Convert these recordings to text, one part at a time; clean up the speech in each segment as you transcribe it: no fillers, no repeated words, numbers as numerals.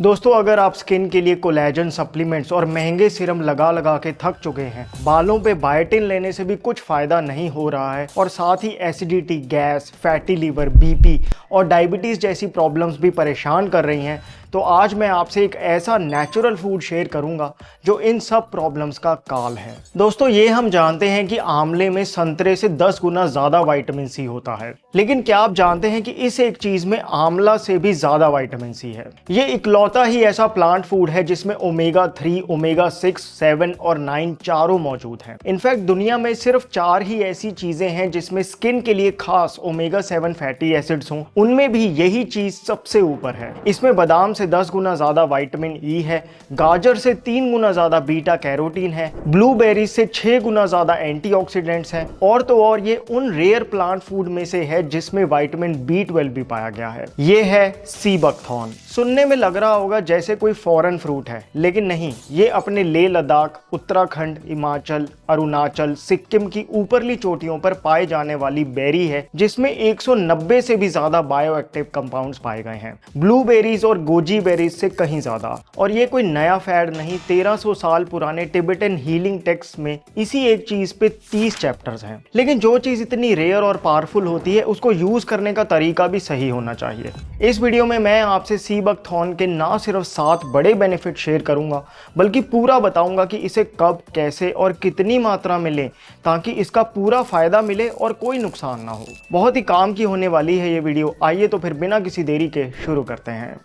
दोस्तों, अगर आप स्किन के लिए कोलेजन सप्लीमेंट्स और महंगे सीरम लगा लगा के थक चुके हैं, बालों पे बायोटिन लेने से भी कुछ फायदा नहीं हो रहा है और साथ ही acidity, gas, fatty liver, BP और डायबिटीज जैसी प्रॉब्लम्स भी परेशान कर रही हैं, तो आज मैं आपसे एक ऐसा नेचुरल फूड शेयर करूंगा जो इन सब प्रॉब्लम्स का काल है। दोस्तों, ये हम जानते हैं कि आंवले में संतरे से 10 गुना ज्यादा विटामिन सी होता है, लेकिन क्या आप जानते हैं कि इस एक चीज में आंवला से भी ज्यादा विटामिन सी है। ये इकलौता ही ऐसा प्लांट फूड है जिसमें ओमेगा 3, ओमेगा 6, 7 और 9 चारों मौजूद हैं। इनफैक्ट दुनिया में सिर्फ 4 ही ऐसी चीजें हैं जिसमें स्किन के लिए खास ओमेगा 7 फैटी एसिड्स हों, उनमें भी यही चीज सबसे ऊपर है। इसमें बादाम से 10 गुना ज्यादा विटामिन ई है, गाजर से 3 गुना ज्यादा बीटा कैरोटीन है, ब्लूबेरी से 6 गुना ज्यादा एंटीऑक्सीडेंट्स हैं और तो और ये उन रेयर प्लांट फूड में से है जिसमें विटामिन B12 भी पाया गया है। ये है सी बकथॉर्न। सुनने में लग रहा होगा जैसे कोई फॉरेन फ्रूट है, लेकिन नहीं, ये अपने लेह लद्दाख, उत्तराखंड, हिमाचल, अरुणाचल, सिक्किम की ऊपरली चोटियों पर पाए जाने वाली बेरी है जिसमें 190 से भी ज्यादा बायोएक्टिव कंपाउंड्स पाए गए हैं, ब्लूबेरीज और गोजी बेरीज से कहीं ज्यादा। और ये कोई नया फैड नहीं, 1300 साल पुराने टिबेटन हीलिंग टेक्स्ट में इसी एक चीज पे 30 चैप्टर्स हैं। लेकिन जो चीज इतनी रेयर और पावरफुल होती है उसको यूज करने का तरीका भी सही होना चाहिए। इस वीडियो में मैं आपसे सी बकथॉर्न के ना सिर्फ 7 बड़े बेनिफिट शेयर करूंगा, बल्कि पूरा बताऊंगा कि इसे कब, कैसे और कितनी मात्रा में लें ताकि इसका पूरा फायदा मिले और कोई नुकसान ना हो। बहुत ही काम की होने वाली है ये वीडियो। आइए तो फिर बिना किसी देरी के शुरू करते हैं।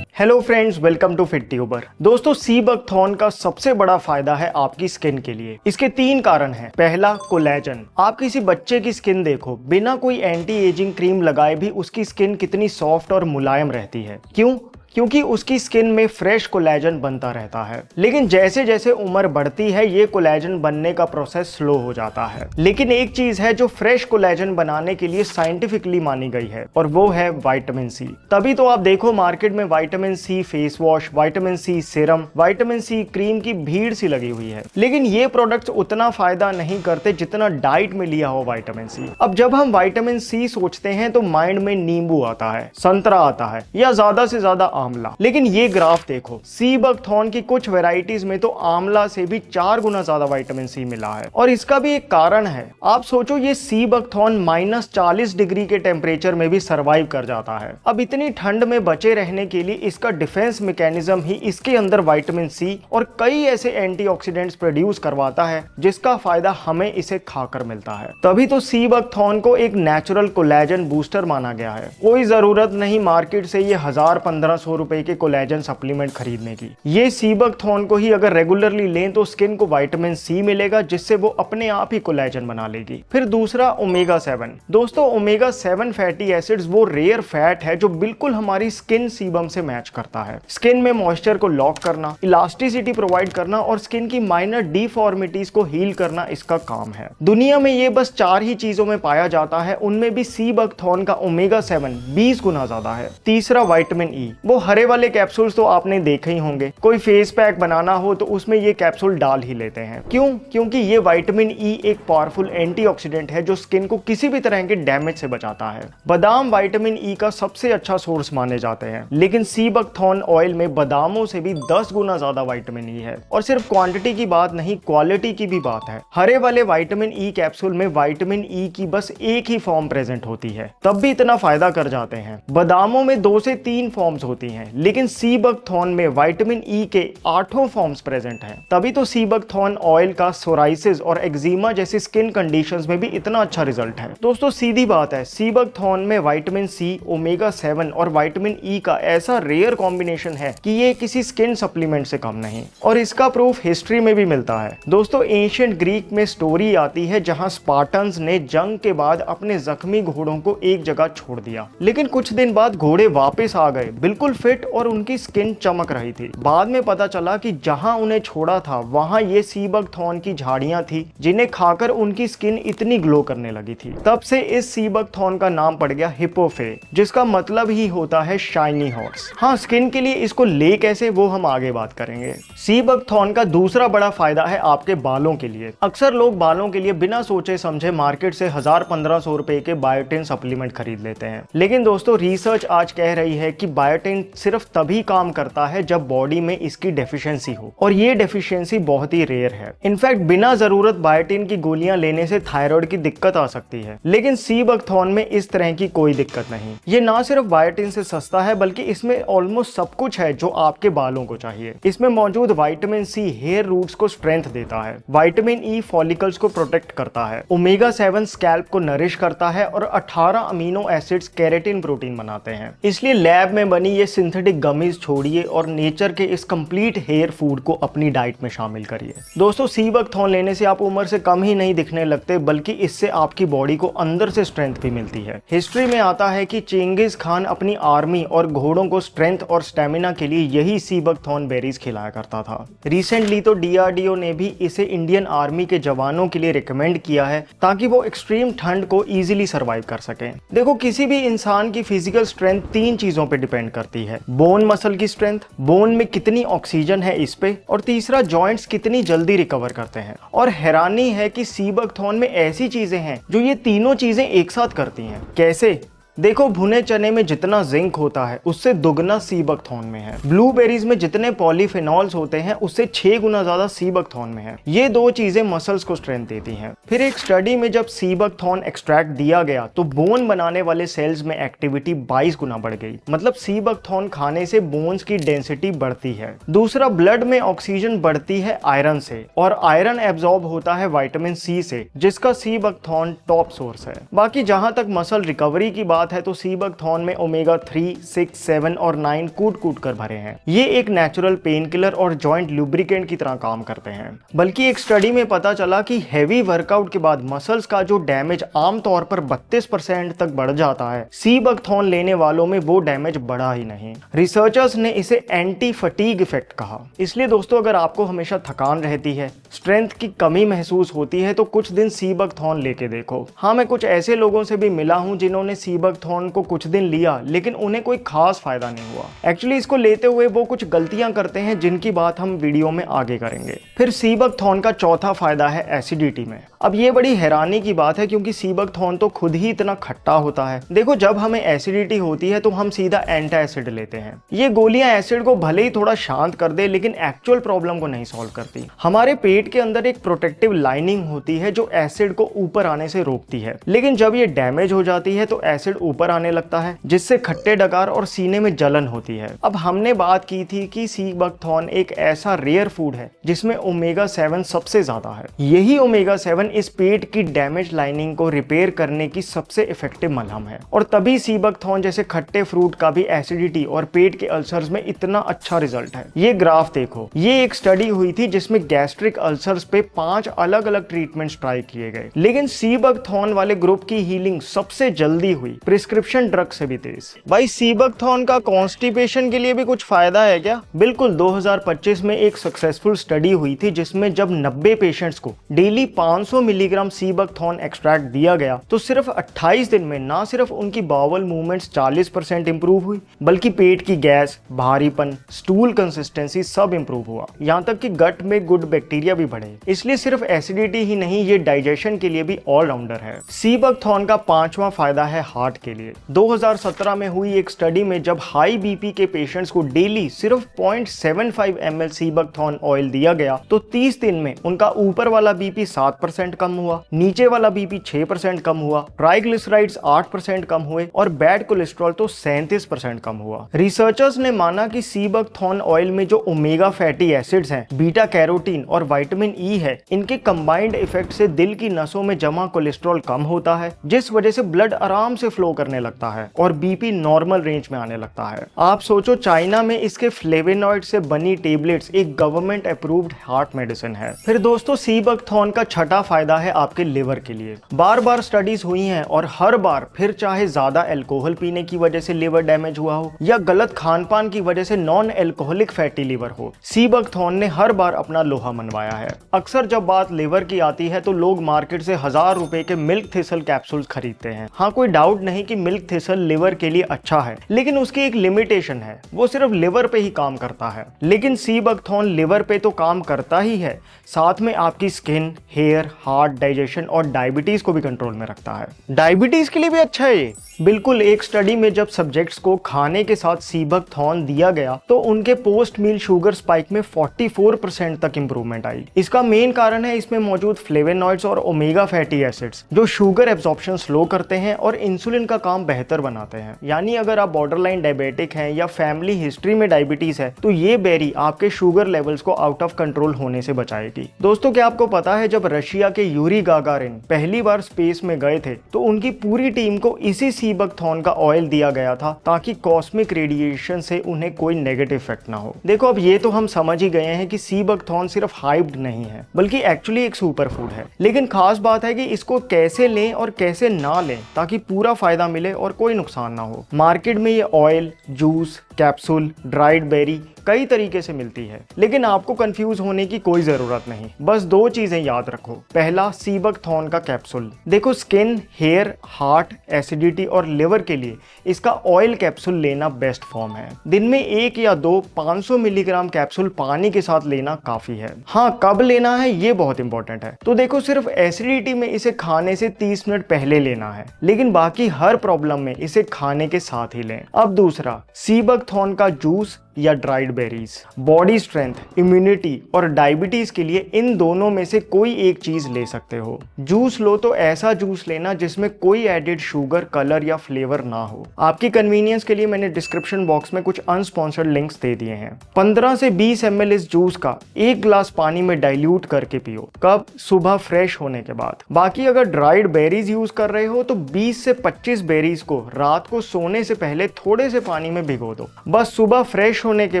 Hello friends, welcome to fit tuber. दोस्तों, सी बकथॉर्न का सबसे बड़ा फायदा है आपकी स्किन के लिए। इसके 3 कारण हैं। पहला, कोलेजन। आप किसी बच्चे की स्किन देखो, बिना कोई एंटी एजिंग क्रीम लगाए भी उसकी स्किन कितनी सॉफ्ट और मुलायम रहती है। क्यों? क्योंकि उसकी स्किन में फ्रेश कोलेजन बनता रहता है। लेकिन जैसे जैसे उम्र बढ़ती है ये कोलेजन बनने का प्रोसेस स्लो हो जाता है। लेकिन एक चीज है जो फ्रेश कोलेजन बनाने के लिए साइंटिफिकली मानी गई है और वो है विटामिन सी। तभी तो आप देखो मार्केट में vitamin C face wash, vitamin C serum, vitamin C cream की भीड़ सी लगी हुई है। लेकिन ये प्रोडक्ट्स उतना फायदा नहीं करते जितना डाइट में लिया हो विटामिन सी। अब जब हम विटामिन सी सोचते हैं तो माइंड में नींबू आता है, संतरा आता है या ज्यादा से ज्यादा आंवला। लेकिन ये ग्राफ देखो, सी बकथॉर्न की कुछ वेराइटीज में तो आंवला से भी 4 गुना ज्यादा विटामिन सी मिला है। और इसका भी एक कारण है। आप सोचो, ये सी बकथॉर्न -40 डिग्री के टेम्परेचर में भी सरवाइव कर जाता है। अब इतनी ठंड में बचे रहने के लिए इसका डिफेंस मैकेनिज्म ही इसके अंदर विटामिन सी और कई ऐसे एंटीऑक्सीडेंट्स प्रोड्यूस करवाता है जिसका फायदा हमें इसे खाकर मिलता है। तभी तो सी बकथॉर्न को एक नेचुरल कोलेजन बूस्टर माना गया है। कोई जरूरत नहीं मार्केट से ये 1000-1500 रुपए के कोलेजन सप्लीमेंट खरीदने की। ये सी बकथॉर्न को ही अगर रेगुलरली लें तो स्किन को विटामिन सी मिलेगा जिससे वो अपने आप ही कोलेजन बना लेगी। फिर दूसरा, ओमेगा 7। दोस्तों, ओमेगा 7 फैटी एसिड्स वो रेयर फैट है जो बिल्कुल हमारी स्किन सीबम से मैच करता है। स्किन में मॉइस्चर को लॉक करना, इलास्टिसिटी प्रोवाइड करना और स्किन की माइनर डिफॉर्मिटीज को हील करना इसका काम है। दुनिया में ये बस 4 ही चीजों में पाया जाता है, उनमें भी सी बकथॉर्न का ओमेगा 7 20 गुना ज्यादा है। तीसरा, विटामिन ई। वो हरे वाले कैप्सूल्स तो आपने देखे ही होंगे। कोई फेस पैक बनाना हो तो उसमें ये कैप्सूल डाल ही लेते हैं। क्यों? क्योंकि ये विटामिन ई एक पावरफुल एंटीऑक्सीडेंट है जो स्किन को किसी भी तरह के डैमेज से बचाता है। बादाम विटामिन ई का सबसे अच्छा सोर्स माने जाते हैं, लेकिन सी बकथॉर्न ऑयल में बादामों से भी 10 गुना ज्यादा विटामिन ई है। और सिर्फ क्वांटिटी की बात नहीं, क्वालिटी की भी बात है। हरे वाले विटामिन ई कैप्सूल में विटामिन ई की बस एक ही फॉर्म प्रेजेंट होती है, तब भी इतना फायदा कर जाते हैं। बादामों में 2 से 3 फॉर्म्स होती हैं, लेकिन सी बकथॉर्न में विटामिन ई के 8 फॉर्म्स प्रेजेंट हैं। तभी तो सी बकथॉर्न ऑयल का सोराइसिस और एक्जिमा जैसी स्किन कंडीशंस में भी इतना अच्छा रिजल्ट है। दोस्तों, सीधी बात है, सी बकथॉर्न में विटामिन सी, ओमेगा 7 और विटामिन ई का ऐसा रेयर कॉम्बिनेशन है कि ये किसी स्किन सप्लीमेंट से कम नहीं। और इसका प्रूफ हिस्ट्री में भी मिलता है। दोस्तों, एंशिएंट ग्रीक में स्टोरी आती है जहां स्पार्टन्स ने जंग के बाद अपने जख्मी घोड़ों को एक जगह छोड़ दिया, लेकिन कुछ दिन बाद घोड़े वापस आ गए, बिल्कुल फिट और उनकी स्किन चमक रही थी। बाद में पता चला कि जहां उन्हें छोड़ा था वहां ये सी बकथॉर्न की झाड़ियां थी जिन्हें खाकर उनकी स्किन इतनी ग्लो करने लगी थी। तब से इस सी बकथॉर्न का नाम पड़ गया हिप्पोफे, जिसका मतलब ही होता है शाइनी हॉर्स। हाँ, स्किन के लिए इसको ले कैसे वो हम आगे बात करेंगे। सी बकथॉर्न का दूसरा बड़ा फायदा है आपके बालों के लिए। अक्सर लोग बालों के लिए बिना सोचे समझे मार्केट से 1000-1500 रुपए के बायोटिन सप्लीमेंट खरीद लेते हैं। लेकिन दोस्तों, रिसर्च आज कह रही है कि बायोटिन सिर्फ तभी काम करता है जब बॉडी में इसकी डेफिशिएंसी हो, और ये डेफिशिएंसी बहुत ही रेयर है। इनफैक्ट बिना जरूरत बायोटिन की गोलियां लेने से थायराइड की दिक्कत आ सकती है, लेकिन सी बकथॉर्न में इस तरह की कोई दिक्कत नहीं। ये ना सिर्फ बायोटिन से सस्ता है बल्कि इसमें ऑलमोस्ट सब कुछ है जो आपके बालों को चाहिए। इसमें मौजूद विटामिन सी हेयर रूट्स को स्ट्रेंथ देता है, विटामिन ई फॉलिकल्स को प्रोटेक्ट करता है, ओमेगा 7 स्कैल्प को नरिश करता है और 18 अमीनो एसिड्स केराटिन प्रोटीन बनाते हैं। इसलिए लैब में बनी ये सिंथेटिक गमीज छोड़िए और नेचर के इस कंप्लीट हेयर फूड को अपनी डाइट में शामिल करिए। दोस्तों, सी बकथॉर्न लेने से आप उम्र से कम ही नहीं दिखने लगते बल्कि इससे आपकी बॉडी को अंदर से स्ट्रेंथ भी मिलती है। हिस्ट्री में आता है कि चेंगिस खान अपनी आर्मी और घोड़ों को स्ट्रेंथ और स्टेमिना के लिए यही सी बकथॉर्न बेरीज खिलाया करता था। रिसेंटली तो डीआरडीओ ने भी इसे इंडियन आर्मी के जवानों के लिए रिकमेंड किया है ताकि वो एक्सट्रीम ठंड को इजीली सर्वाइव कर सकें। देखो, किसी भी इंसान की फिजिकल स्ट्रेंथ 3 चीजों पे डिपेंड करती है: बोन मसल की स्ट्रेंथ, बोन में कितनी ऑक्सीजन है इस पे, और तीसरा जॉइंट्स कितनी जल्दी रिकवर करते हैं। और हैरानी है कि सी बकथॉर्न में ऐसी चीजें हैं जो ये तीनों चीजें एक साथ करती हैं। कैसे? देखो, भुने चने में जितना जिंक होता है उससे दुगना सी बकथॉर्न में है। ब्लूबेरीज में जितने पॉलीफेनॉल्स होते हैं उससे 6 गुना ज्यादा सी बकथॉर्न में है। ये 2 चीजें मसल्स को स्ट्रेंथ देती हैं। फिर एक स्टडी में जब सी बकथॉर्न एक्सट्रैक्ट दिया गया तो बोन बनाने वाले सेल्स में एक्टिविटी 22 गुना बढ़ गई। मतलब सी बकथॉर्न खाने से बोन्स की डेंसिटी बढ़ती है। दूसरा, ब्लड में ऑक्सीजन बढ़ती है आयरन से, और आयरन एब्जॉर्ब होता है विटामिन सी से, जिसका सी बकथॉर्न टॉप सोर्स है। बाकी जहां तक मसल रिकवरी की बात है तो सी बकथॉर्न में ओमेगा 3, 6, 7 और 9 कूट कर भरे हैं। ये एक नेचुरल पेन किलर और जॉइंट लुब्रिकेंट की तरह काम करते हैं। बल्कि एक स्टडी में पता चला कि हैवी वर्कआउट के बाद मसल्स का जो डैमेज आमतौर पर 32% तक बढ़ जाता है, सी बकथॉर्न लेने वालों में वो डैमेज बढ़ा ही नहीं। रिसर्चर्स ने इसे एंटी फटीग इफेक्ट कहा। इसलिए दोस्तों, अगर आपको हमेशा थकान रहती है, स्ट्रेंथ की कमी महसूस होती है, तो कुछ दिन सी बकथॉर्न लेके देखो। हाँ, मैं कुछ ऐसे लोगों से भी मिला हूं जिन्होंने सी बकथॉर्न को कुछ दिन लिया लेकिन उन्हें कोई खास फायदा नहीं हुआ। एक्चुअली इसको लेते हुए वो कुछ गलतियां करते हैं जिनकी बात हम वीडियो में आगे करेंगे। फिर सी बकथॉर्न का चौथा फायदा है एसिडिटी में। अब ये बड़ी हैरानी की बात है क्योंकि सी बकथॉर्न तो खुद ही इतना खट्टा होता है। देखो, जब हमें एसिडिटी होती है तो हम सीधा एंटासिड लेते हैं। ये गोलियां एसिड को भले ही थोड़ा शांत कर दे लेकिन एक्चुअल प्रॉब्लम को नहीं सॉल्व करती। हमारे पेट के अंदर एक प्रोटेक्टिव लाइनिंग होती है जो एसिड को ऊपर आने से रोकती है, लेकिन जब ये डैमेज हो जाती है तो एसिड ऊपर आने लगता है, जिससे खट्टे डकार और सीने में जलन होती है। अब हमने बात की थी कि सी बकथॉर्न एक ऐसा रेयर फूड है जिसमें ओमेगा 7 सबसे ज्यादा है। यही ओमेगा 7 इस पेट की डैमेज लाइनिंग को रिपेयर करने की सबसे इफेक्टिव मलहम है, और तभी सी बकथॉर्न जैसे खट्टे फ्रूट का भी एसिडिटी और पेट के अल्सर्स में इतना अच्छा रिजल्ट है। ये ग्राफ देखो, ये एक स्टडी हुई थी जिसमें गैस्ट्रिक अल्सर्स पे 5 अलग अलग ट्रीटमेंट्स ट्राई किए गए, लेकिन सी बकथॉर्न वाले ग्रुप की हीलिंग सबसे जल्दी हुई, प्रिस्क्रिप्शन ड्रग से भी तेज। भाई, सी बकथॉर्न का कॉन्स्टिपेशन के लिए भी कुछ फायदा है क्या? बिल्कुल। 2025 में एक सक्सेसफुल स्टडी हुई थी जिसमें जब 90 पेशेंट्स को daily 500 milligram sea buckthorn extract दिया गया तो सिर्फ 28 दिन में ना सिर्फ उनकी बावल मूवमेंट्स 40% इंप्रूव हुई बल्कि पेट की गैस, भारीपन, स्टूल कंसिस्टेंसी सब इंप्रूव हुआ। यहाँ तक कि गट में गुड बैक्टीरिया भी बढ़े। इसलिए सिर्फ एसिडिटी ही नहीं, ये डाइजेशन के लिए भी ऑलराउंडर है। सी बकथॉर्न का 5वां फायदा है हार्ट के लिए। 2017 में हुई एक स्टडी में जब हाई बीपी के पेशेंट्स को डेली सिर्फ 0.75 ml सी बकथॉर्न ऑयल दिया गया तो 30 दिन में उनका ऊपर वाला बीपी 7% कम हुआ, नीचे वाला बीपी 6% कम हुआ, ट्राइग्लिसराइड्स 8% कम हुए और बैड कोलेस्ट्रॉल तो 37% कम हुआ। रिसर्चर्स ने माना कि सी बकथॉर्न ऑयल में जो ओमेगा फैटी एसिड्स हैं, बीटा कैरोटीन और विटामिन ई है, इनके कंबाइंड इफेक्ट से दिल की नसों में जमा कोलेस्ट्रॉल कम होता है, जिस वजह से ब्लड आराम से फ्लो करने लगता है और बीपी नॉर्मल रेंज में आने लगता है। आप सोचो, चाइना में इसके फ्लेवेनॉइड से बनी टेबलेट्स एक गवर्नमेंट अप्रूव्ड हार्ट मेडिसिन है। फिर दोस्तों, सी बकथॉर्न का छठा फायदा है आपके लिवर के लिए। बार बार स्टडीज हुई हैं और हर बार, फिर चाहे ज्यादा अल्कोहल पीने की वजह से लिवर डैमेज हुआ हो या गलत खान पान की वजह से नॉन अल्कोहलिक फैटी लिवर हो, सी बकथॉर्न ने हर बार अपना लोहा मनवाया है। अक्सर जब बात लिवर की आती है तो लोग मार्केट से 1000 रुपए के मिल्क थिसल कैप्सूल खरीदते हैं। हाँ, कोई डाउट नहीं कि मिल्क थिसल लिवर के लिए अच्छा है, लेकिन उसकी एक लिमिटेशन है, वो सिर्फ लिवर पे ही काम करता है। लेकिन सी बकथॉर्न लिवर पे तो काम करता ही है, साथ में आपकी स्किन, हेयर, हार्ट, डाइजेशन और डायबिटीज को भी कंट्रोल में रखता है। डायबिटीज के लिए भी अच्छा है ये। बिल्कुल, एक स्टडी में जब सब्जेक्ट्स को खाने के साथ सी बकथॉर्न दिया गया तो उनके पोस्ट मील शुगर स्पाइक में 44% तक इंप्रूवमेंट आई। इसका मेन कारण है इसमें मौजूद फ्लेवोनॉइड्स और ओमेगा फैटी एसिड्स, जो शुगर एब्जॉर्प्शन स्लो करते हैं और इंसुलिन का काम बेहतर बनाते हैं। यानी अगर आप बॉर्डरलाइन डायबिटिक हैं या फैमिली हिस्ट्री में डायबिटीज है तो ये बेरी आपके शुगर लेवल्स को आउट ऑफ कंट्रोल होने से बचाएगी। दोस्तों, क्या आपको पता है जब रशिया के यूरी गागारिन पहली बार स्पेस में गए थे तो उनकी पूरी टीम को इसी सी बकथॉर्न का ऑयल दिया गया था ताकि कॉस्मिक रेडिएशन से उन्हें कोई नेगेटिव इफेक्ट ना हो। देखो, अब ये तो हम समझ ही गए हैं कि सी बकथॉर्न सिर्फ हाइप्ड नहीं है बल्कि एक्चुअली एक सुपर फूड है। लेकिन खास बात है कि इसको कैसे लें और कैसे ना लें ताकि पूरा फायदा मिले और कोई नुकसान ना हो। मार्केट में ये oil, juice, capsule, dried berry कई तरीके से मिलती है, लेकिन आपको कंफ्यूज होने की कोई जरूरत नहीं। बस 2 चीजें याद रखो। पहला, सी बकथॉर्न का कैप्सूल। देखो, स्किन, हेयर, हार्ट, एसिडिटी और लिवर के लिए इसका ऑयल कैप्सूल लेना बेस्ट फॉर्म है। दिन में 1 या 2 500 मिलीग्राम कैप्सूल पानी के साथ लेना काफी है। हाँ, कब लेना है ये बहुत इंपॉर्टेंट है। तो देखो, सिर्फ एसिडिटी में इसे खाने से 30 मिनट पहले लेना है, लेकिन बाकी हर प्रॉब्लम में इसे खाने के साथ ही लें। अब दूसरा, सी बकथॉर्न का जूस या dried berries. Body strength, immunity और डायबिटीज के लिए इन दोनों में से कोई एक चीज ले सकते हो। जूस लो तो ऐसा जूस लेना जिसमें कोई एडेड शुगर, कलर या फ्लेवर ना हो। आपकी कन्वीनियंस के लिए मैंने डिस्क्रिप्शन बॉक्स में कुछ अनस्पॉन्सर्ड लिंक्स दे दिए हैं। 15 से 20 ml इस जूस का 1 ग्लास पानी में डाइल्यूट करके पियो। कब? सुबह फ्रेश होने के बाद। बाकी अगर ड्राइड बेरीज यूज कर रहे हो तो 20 से 25 बेरीज को रात को सोने से पहले थोड़े से पानी में भिगो दो। बस सुबह फ्रेश होने के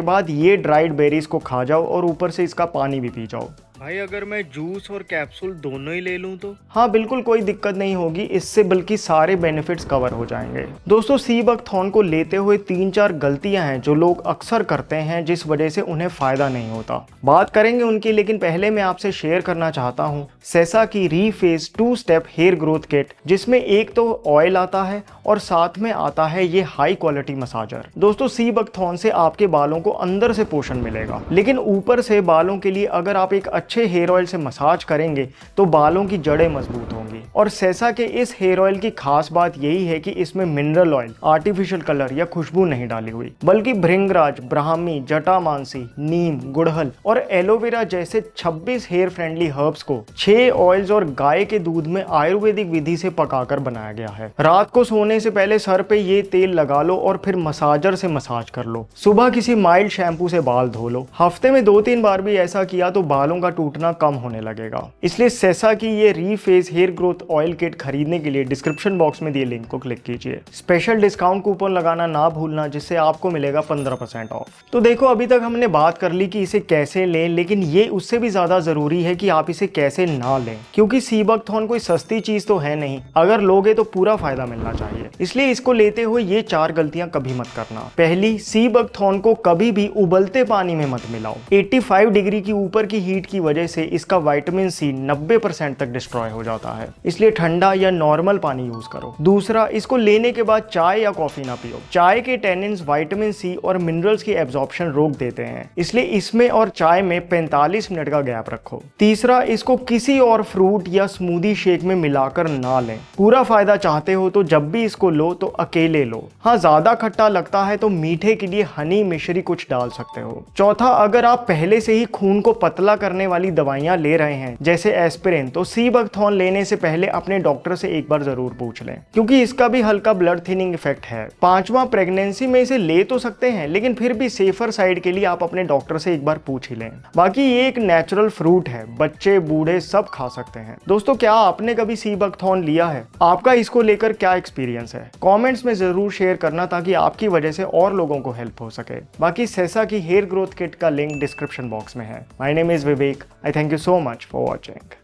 बाद ये ड्राइड बेरीज को खा जाओ और ऊपर से इसका पानी भी पी जाओ। भाई, अगर मैं जूस और कैप्सूल दोनों ही ले लूं तो? हाँ, बिल्कुल कोई दिक्कत नहीं होगी इससे, बल्कि सारे बेनिफिट्स कवर हो जाएंगे। दोस्तों, सी बकथॉर्न को लेते हुए 3-4 गलतियां हैं जो लोग अक्सर करते हैं, जिस वजह से उन्हें फायदा नहीं होता। बात करेंगे उनकी, लेकिन पहले मैं आपसे शेयर करना चाहता हूँ सेसा की reface 2 step hair growth kit, जिसमें एक तो ऑयल आता है और साथ में आता है ये हाई क्वालिटी मसाजर। दोस्तों, सी बकथॉर्न से आपके बालों को अंदर से पोषण मिलेगा, लेकिन ऊपर से बालों के लिए अगर आप एक अच्छे हेयर ऑयल से मसाज करेंगे तो बालों की जड़ें मजबूत होंगी। और सेसा के इस हेयर ऑयल की खास बात यही है कि इसमें मिनरल ऑयल, आर्टिफिशियल कलर या खुशबू नहीं डाली हुई, बल्कि भृंगराज, ब्राह्मी, जटामांसी, नीम, गुड़हल और एलोवेरा जैसे 26 हेयर फ्रेंडली हर्ब्स को 6 ऑयल्स और गाय के दूध में आयुर्वेदिक विधि से पकाकर बनाया गया है। रात को सोने से पहले सर पे ये तेल लगा लो और फिर मसाजर से मसाज कर लो। सुबह किसी माइल्ड शैम्पू से बाल धो लो। हफ्ते में 2-3 बार भी ऐसा किया तो बालों का टूटना कम होने लगेगा। इसलिए सेसा की ये reface hair growth oil kit खरीदने के लिए डिस्क्रिप्शन बॉक्स में दिए लिंक को क्लिक कीजिए। स्पेशल डिस्काउंट कूपन लगाना ना भूलना, जिससे आपको मिलेगा 15% ऑफ। तो देखो, अभी तक हमने बात कर ली कि इसे कैसे लें, लेकिन ये उससे भी ज्यादा जरूरी है कि आप इसे कैसे ना लें, क्योंकि सी बकथॉर्न कोई सस्ती चीज तो है नहीं। अगर लोगे तो पूरा फायदा मिलना चाहिए। इसलिए इसको लेते हुए ये 4 गलतियां कभी मत करना। पहली, सी बकथॉर्न को कभी भी उबलते पानी में मत मिलाओ। 85 डिग्री की ऊपर की हीट की वजह से इसका विटामिन सी 90% तक डिस्ट्रॉय हो जाता है, इसलिए ठंडा या नॉर्मल पानी यूज करो। दूसरा, इसको लेने के बाद चाय या कॉफी ना पियो। चाय के टैनिन्स विटामिन सी और मिनरल्स की एब्जॉर्प्शन रोक देते हैं, इसलिए इसमें और चाय में 45 मिनट का गैप रखो। तीसरा, इसको किसी और फ्रूट या स्मूदी शेक में मिलाकर ना लें। पूरा फायदा चाहते हो तो जब भी इसको लो तो अकेले लो। हाँ, ज्यादा खट्टा लगता है तो मीठे के लिए हनी मिश्री कुछ डाल सकते हो। चौथा, अगर आप पहले से ही खून को पतला करने वाली दवाइयां ले रहे हैं जैसे एस्पिरिन, तो सी बकथॉर्न लेने से पहले अपने डॉक्टर से एक बार जरूर पूछ लें, क्योंकि इसका भी हल्का ब्लड थिनिंग इफेक्ट है। पांचवा, प्रेगनेंसी में इसे ले तो सकते हैं, लेकिन फिर भी सेफर साइड के लिए आप अपने डॉक्टर से एक बार पूछ ही लें। बाकी ये एक नेचुरल फ्रूट है, बच्चे बूढ़े सब खा सकते हैं। दोस्तों, क्या आपने कभी सी बकथॉर्न लिया है? आपका इसको लेकर क्या एक्सपीरियंस है? कमेंट्स में जरूर शेयर करना ताकि आपकी वजह से और लोगों को हेल्प हो सके। बाकी सेसा की हेयर ग्रोथ किट का लिंक डिस्क्रिप्शन बॉक्स में है। My name is Vivek. I thank you so much for watching.